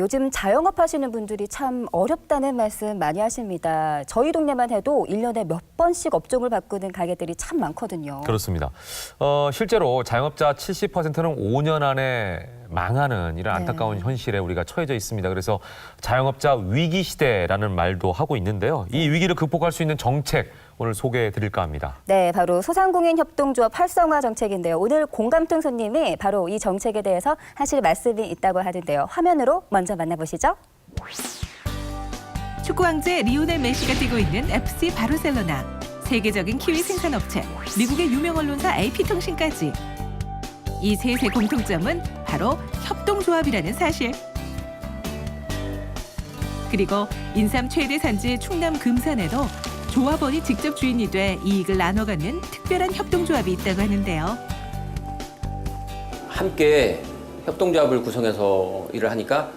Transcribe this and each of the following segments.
요즘 자영업 하시는 분들이 참 어렵다는 말씀 많이 하십니다. 저희 동네만 해도 1년에 몇 번씩 업종을 바꾸는 가게들이 참 많거든요. 그렇습니다. 실제로 자영업자 70%는 5년 안에 망하는 이런 안타까운 현실에 우리가 처해져 있습니다. 그래서 자영업자 위기 시대라는 말도 하고 있는데요. 이 위기를 극복할 수 있는 정책 오늘 소개해 드릴까 합니다. 네, 바로 소상공인 협동조합 활성화 정책인데요. 오늘 공감통 손님이 바로 이 정책에 대해서 하실 말씀이 있다고 하는데요. 화면으로 먼저 만나보시죠. 축구 왕제 리오넬 메시가 뛰고 있는 FC 바르셀로나, 세계적인 키위 생산업체, 미국의 유명 언론사 AP통신까지. 이 셋의 공통점은 바로 협동조합이라는 사실. 그리고 인삼 최대 산지 충남 금산에도 조합원이 직접 주인이 돼 이익을 나눠 갖는 특별한 협동조합이 있다고 하는데요. 함께 협동조합을 구성해서 일을 하니까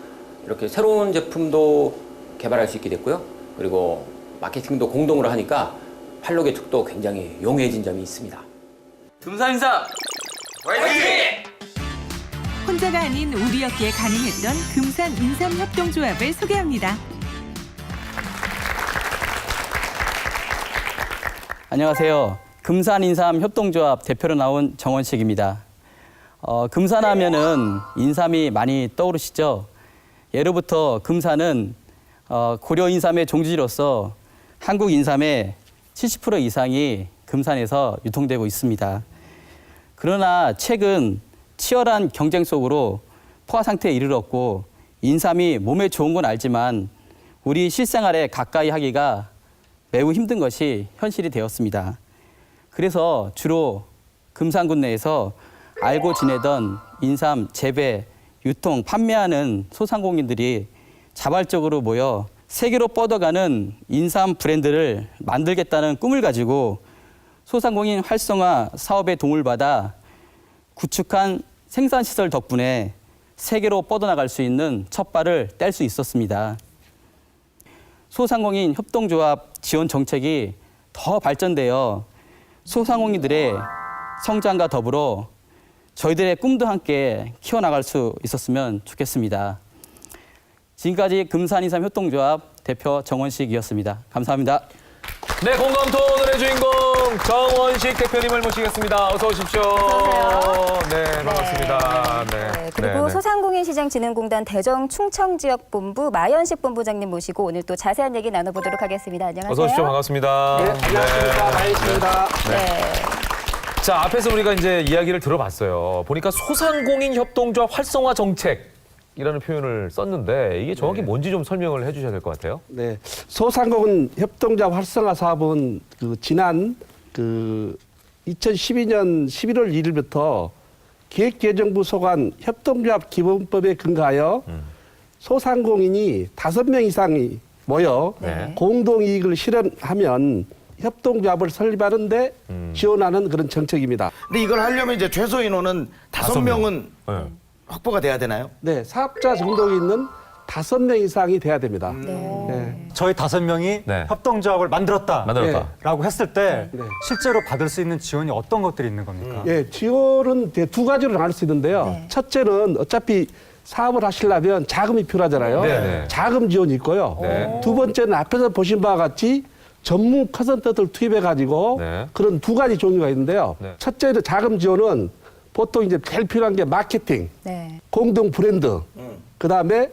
이렇게 새로운 제품도 개발할 수 있게 됐고요. 그리고 마케팅도 공동으로 하니까 활력의 툭도 굉장히 용이해진 점이 있습니다. 금산인삼 화이팅! 혼자가 아닌 우리였기에 가능했던 금산 인삼 협동조합을 소개합니다. 안녕하세요. 금산인삼 협동조합 대표로 나온 정원식입니다. 금산하면은 인삼이 많이 떠오르시죠? 예로부터 금산은 고려 인삼의 종지로서 한국 인삼의 70% 이상이 금산에서 유통되고 있습니다. 그러나 최근 치열한 경쟁 속으로 포화 상태에 이르렀고 인삼이 몸에 좋은 건 알지만 우리 실생활에 가까이 하기가 매우 힘든 것이 현실이 되었습니다. 그래서 주로 금산군 내에서 알고 지내던 인삼 재배, 유통, 판매하는 소상공인들이 자발적으로 모여 세계로 뻗어가는 인삼 브랜드를 만들겠다는 꿈을 가지고 소상공인 활성화 사업에 도움을 받아 구축한 생산시설 덕분에 세계로 뻗어나갈 수 있는 첫 발을 뗄 수 있었습니다. 소상공인 협동조합 지원 정책이 더 발전되어 소상공인들의 성장과 더불어 저희들의 꿈도 함께 키워나갈 수 있었으면 좋겠습니다. 지금까지 금산인삼 협동조합 대표 정원식이었습니다. 감사합니다. 네, 공감통 오늘의 주인공 정원식 대표님을 모시겠습니다. 어서 오십시오. 어서 오세요. 네, 반갑습니다. 네, 그리고 소상공인시장진흥공단 대정충청지역본부 마연식 본부장님 모시고 오늘 또 자세한 얘기 나눠보도록 하겠습니다. 안녕하세요. 어서 오십시오. 반갑습니다. 네, 안녕하십니까. 마연식입니다. 네. 자, 앞에서 우리가 이제 이야기를 들어봤어요. 보니까 소상공인 협동조합 활성화 정책이라는 표현을 썼는데 이게 정확히 뭔지 좀 설명을 해주셔야 될 것 같아요. 네, 소상공인 협동조합 활성화 사업은 지난 2012년 11월 1일부터 기획재정부 소관 협동조합 기본법에 근거하여 소상공인이 5명 이상이 모여 네. 공동이익을 실현하면 협동조합을 설립하는데 지원하는 그런 정책입니다. 근데 이걸 하려면 이제 최소 인원은 5명은 네. 확보가 돼야 되나요? 네, 사업자 정도에 있는 5명 이상이 돼야 됩니다. 네. 저희 5명이 네. 협동조합을 만들었다라고 만들었다. 했을 때 네. 실제로 받을 수 있는 지원이 어떤 것들이 있는 겁니까? 예, 지원은 두 가지로 나눌 수 있는데요. 네. 첫째는 어차피 사업을 하시려면 자금이 필요하잖아요. 네, 네. 자금 지원이 있고요. 네. 두 번째는 앞에서 보신 바와 같이 전문 컨설턴트를 투입해가지고 네. 그런 두 가지 종류가 있는데요. 네. 첫째는 자금 지원은 보통 이제 제일 필요한 게 마케팅, 네. 공동 브랜드, 그 다음에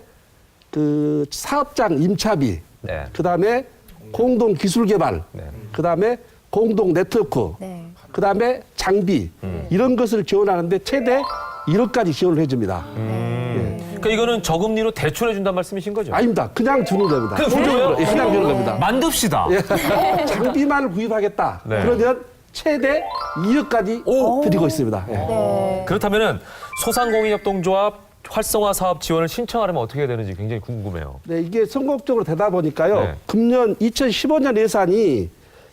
사업장 임차비, 네. 그 다음에 공동 기술 개발, 네. 그 다음에 공동 네트워크, 네. 그 다음에 장비 이런 것을 지원하는데 최대 1억까지 지원을 해줍니다. 그러니까 이거는 저금리로 대출해 준다는 말씀이신 거죠? 아닙니다. 그냥 주는 겁니다. 그냥 주는 거예요? 예, 그냥 주는 겁니다. 만듭시다. 예. 장비만 구입하겠다. 네. 그러면 최대 2억까지 드리고 있습니다. 예. 네. 그렇다면은 소상공인 협동조합 활성화 사업 지원을 신청하려면 어떻게 해야 되는지 굉장히 궁금해요. 네, 이게 성공적으로 되다 보니까요. 네. 금년 2015년 예산이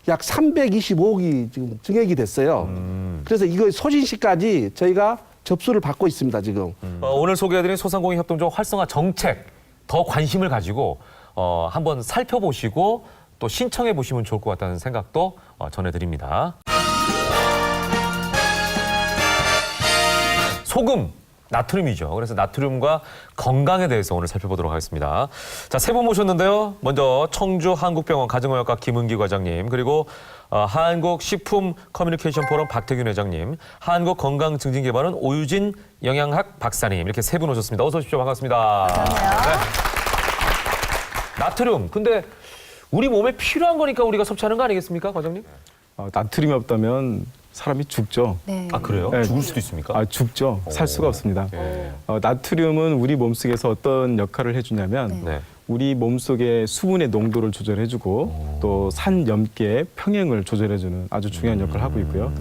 약 325억이 지금 증액이 됐어요. 그래서 이거 소진시까지 저희가 접수를 받고 있습니다, 지금. 오늘 소개해드린 소상공인 협동조합 활성화 정책 더 관심을 가지고 한번 살펴보시고 또 신청해 보시면 좋을 것 같다는 생각도 전해드립니다. 소금 나트륨이죠. 그래서 나트륨과 건강에 대해서 오늘 살펴보도록 하겠습니다. 자, 세 분 모셨는데요. 먼저 청주 한국병원 가정의학과 김은기 과장님, 그리고 한국식품 커뮤니케이션 포럼 박태균 회장님, 한국건강증진개발원 오유진 영양학 박사님, 이렇게 세 분 오셨습니다. 어서 오십시오. 반갑습니다. 감사합니다. 나트륨, 근데 우리 몸에 필요한 거니까 우리가 섭취하는 거 아니겠습니까, 과장님? 나트륨이 없다면 사람이 죽죠. 네. 아, 그래요? 네. 죽을 수도 있습니까? 죽죠. 살 수가 없습니다. 나트륨은 우리 몸속에서 어떤 역할을 해주냐면 네. 우리 몸속의 수분의 농도를 조절해주고 또 산염기의 평행을 조절해주는 아주 중요한 역할을 하고 있고요.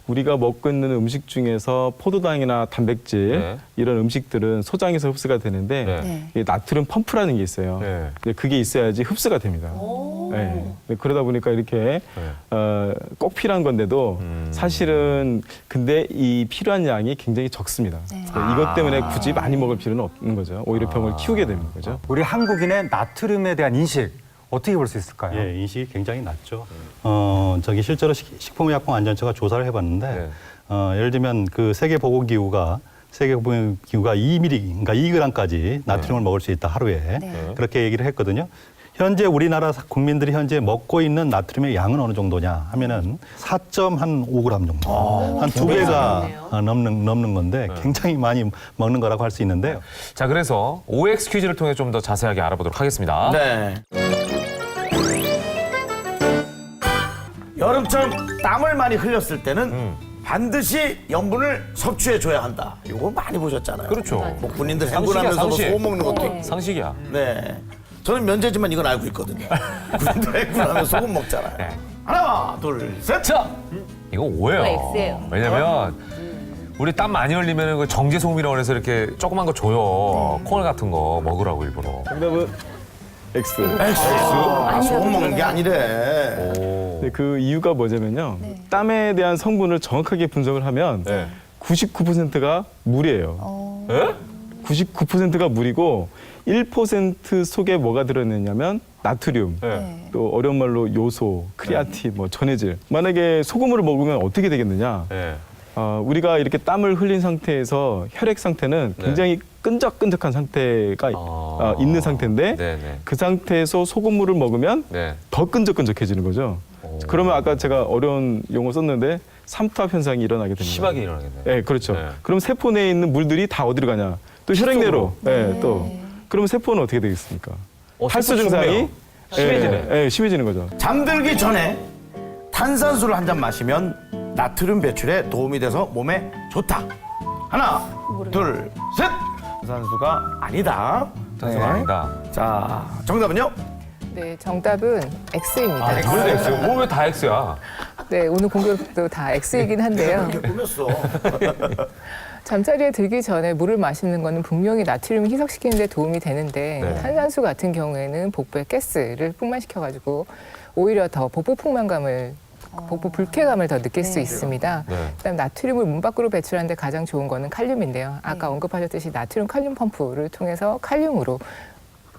우리가 먹고 있는 음식 중에서 포도당이나 단백질 네. 이런 음식들은 소장에서 흡수가 되는데 네. 이 나트륨 펌프라는 게 있어요. 네. 근데 그게 있어야지 흡수가 됩니다. 네. 그러다 보니까 이렇게 꼭 필요한 건데도 사실은 근데 이 필요한 양이 굉장히 적습니다. 이것 때문에 굳이 많이 먹을 필요는 없는 거죠. 오히려 병을 키우게 되는 거죠. 우리 한국인의 나트륨에 대한 인식 어떻게 볼 수 있을까요? 예, 인식이 굉장히 낮죠. 저기 실제로 식품의약품안전처가 조사를 해봤는데, 예를 들면 그 세계보건기구가 2mg, 그러니까 2g까지 나트륨을 먹을 수 있다 하루에 그렇게 얘기를 했거든요. 현재 우리나라 국민들이 현재 먹고 있는 나트륨의 양은 어느 정도냐 하면은 4.5g 정도, 한 2배가 넘는 건데 굉장히 많이 먹는 거라고 할 수 있는데요. 자, 그래서 OX 퀴즈를 통해 좀 더 자세하게 알아보도록 하겠습니다. 네. 여름철 땀을 많이 흘렸을 때는 반드시 염분을 섭취해줘야 한다. 이거 많이 보셨잖아요. 그렇죠. 뭐 군인들 상식이야, 행군하면서 뭐 상식. 소금 먹는 것도 있고. 상식이야. 네. 저는 면제지만 이건 알고 있거든요. 군인들 행군하면 소금 먹잖아요. 네. 하나, 둘, 셋. 자, 이거 오예요. 왜냐면 우리 땀 많이 흘리면 그 정제소금이라고 해서 이렇게 조그만 거 줘요. 콩알 같은 거 먹으라고 일부러. 정답은 X. 소금 먹는 게 아니래. 네, 그 이유가 뭐냐면요. 땀에 대한 성분을 정확하게 분석을 하면 99%가 물이에요. 예? 99%가 물이고 1% 속에 뭐가 들어있느냐면 나트륨, 또 어려운 말로 요소, 크리아틴, 뭐 전해질. 만약에 소금물을 먹으면 어떻게 되겠느냐? 네. 우리가 이렇게 땀을 흘린 상태에서 혈액 상태는 굉장히 끈적끈적한 상태가 있는 상태인데 네네. 그 상태에서 소금물을 먹으면 네. 더 끈적끈적해지는 거죠. 그러면 아까 제가 어려운 용어 썼는데 삼투압 현상이 일어나게 됩니다. 심하게 일어나겠네요. 네, 그렇죠. 네. 그럼 세포 내에 있는 물들이 다 어디로 가냐? 또 혈액 내로. 네, 또. 그러면 세포는 어떻게 되겠습니까? 탈수 증상이 심해지네. 네, 심해지는 거죠. 잠들기 전에 탄산수를 한 잔 마시면 나트륨 배출에 도움이 돼서 몸에 좋다. 하나, 둘, 셋. 탄산수가 아니다. 탄수가 아니다. 자, 정답은요? 네, 정답은 X입니다. 그래도 X요? 뭐 왜 다 X야? 네, 오늘 공격도 다 X이긴 한데요. 이렇게 꾸몄어. 잠자리에 들기 전에 물을 마시는 거는 분명히 나트륨을 희석시키는 데 도움이 되는데 네. 탄산수 같은 경우에는 복부에 가스를 풍만시켜가지고 오히려 더 복부 풍만감을 복부 불쾌감을 더 느낄 수 있습니다. 네. 그다음 나트륨을 몸 밖으로 배출하는 데 가장 좋은 거는 칼륨인데요. 아까 언급하셨듯이 나트륨 칼륨 펌프를 통해서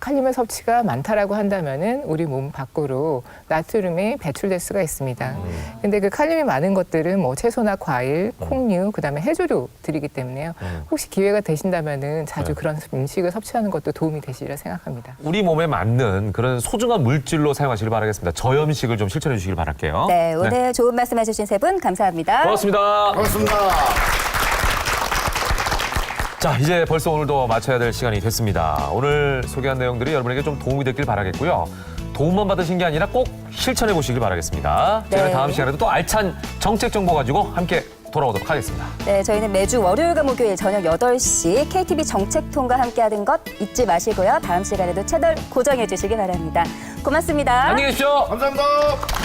칼륨의 섭취가 많다라고 한다면은 우리 몸 밖으로 나트륨이 배출될 수가 있습니다. 근데 그 칼륨이 많은 것들은 뭐 채소나 과일, 콩류, 그다음에 해조류들이기 때문에요. 혹시 기회가 되신다면은 자주 그런 음식을 섭취하는 것도 도움이 되시리라 생각합니다. 우리 몸에 맞는 그런 소중한 물질로 사용하시길 바라겠습니다. 저염식을 좀 실천해 주시길 바랄게요. 네, 오늘 좋은 말씀 해주신 세 분 감사합니다. 고맙습니다. 반갑습니다. 자, 이제 벌써 오늘도 마쳐야 될 시간이 됐습니다. 오늘 소개한 내용들이 여러분에게 좀 도움이 됐길 바라겠고요. 도움만 받으신 게 아니라 꼭 실천해 보시길 바라겠습니다. 저희는 다음 시간에도 또 알찬 정책 정보 가지고 함께 돌아오도록 하겠습니다. 네, 저희는 매주 월요일과 목요일 저녁 8시 KTV 정책통과 함께하는 것 잊지 마시고요. 다음 시간에도 채널 고정해 주시기 바랍니다. 고맙습니다. 안녕히 계십시오. 감사합니다.